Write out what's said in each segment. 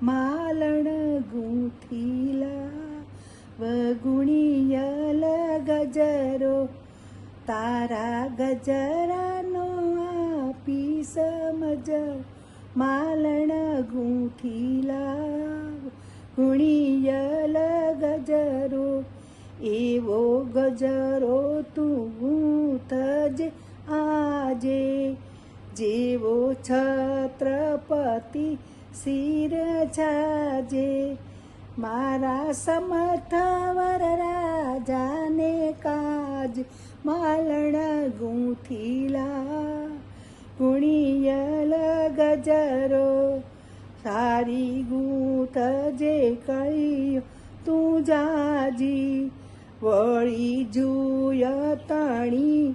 માલણ ગૂંથી લાવ ગુણિયલ ગજરો તારા ગજરાનો આપી સમજ માલણ ગૂંથી લાવ ગુણિયલ ગજરો એવો ગજરો તું ગૂંથજે આજે જેવો છત્રપતિ શિર છાજે મારા સમર્થ વર રાજાને કાજ માલણ ગૂંથી લાવ ગુણિયલ ગજરો સારી ગૂંથજે કહ્યું તું જાજી વળી જુય તણી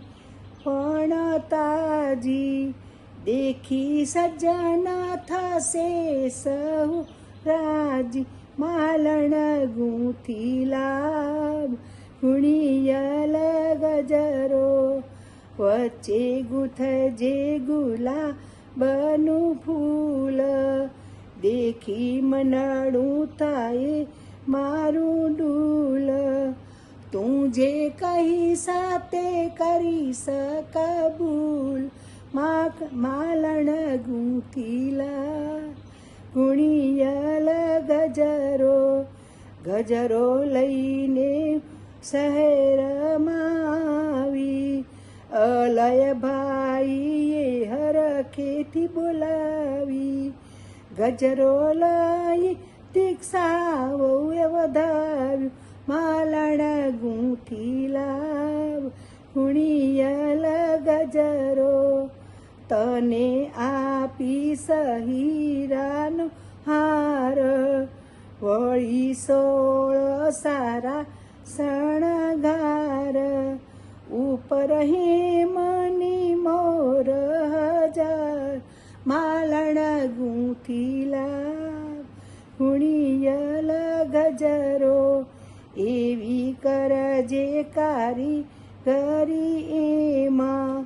પણ તાજી દેખી સજ્જન થશે સહુ રાજી માલણ ગૂંથી લાવ ગુણિયલ ગજરો વચ્ચે ગૂંથજે ગુલાબનું ફૂલ દેખી મનડું થાય મારું ડૂલ તું જે કહીશ તે કરીશ કબૂલ માલણ ગૂંથી લાવ ગુણિયલ ગજરો લઈને શહેરમાં આવી અલય ભાઈએ હરખેથી બોલાવી ગજરો લઈ દીક્ષા વહુએ વધાવ્યું માલણ ગૂંથી લાવ ગુણિયલ ગજરો તને આપીશ હીરાનો હાર વળી 16 સારા શણગાર ઉપર હેમની મોર હજાર માલણ ગૂંથી લાવ ગુણિયલ ગજરો એવી કરજે કારીગરી એમાં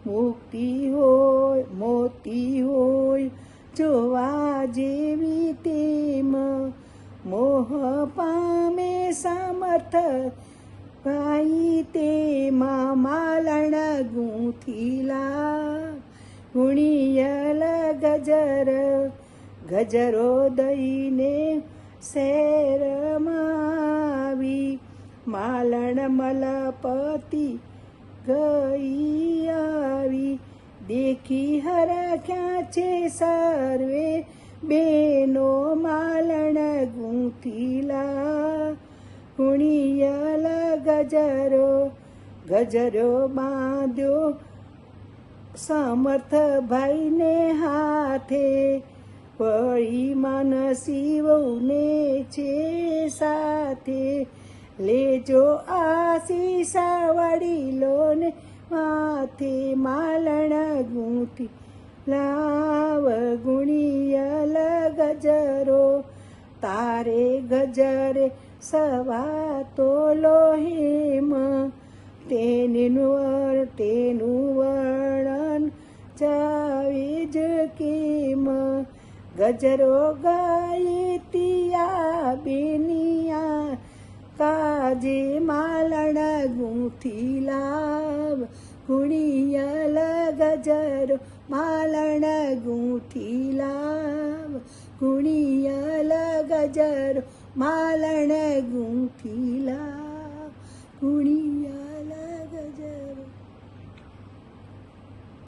મુક્તિ હોય મોતી હોય જોવા જેવી તેમ મોહ પામે સમર્થ ભાઈ તેમાં માલણ ગૂંથી લાવ ગુણિયલ ગજરો દઈને શેરમાં આવી માલણ મલપતિ ગઈ આવી દેખી હરખ્યા છે સર્વે બેનો માલણ ગૂંથી લાવ ગુણિયલ ગજરો બાંધ્યો સમર્થ ભાઈને હાથે વળી માનસી વહુને છે સાથે લેજો આશીષ વડીલોને માથે માલણ ગૂંથી લાવ ગુણિયલ ગજરો તારે ગજરે સવા તોલો હેમ તેનું વર્ણન જાવે જ કેમ ગજરો ગાયે તિયા બેનિયા કાજે માલણ ગૂંથી લાવ ગુણિયલ ગજરો માલણ ગૂંથી લાવ ગુણિયલ ગજરો માલણ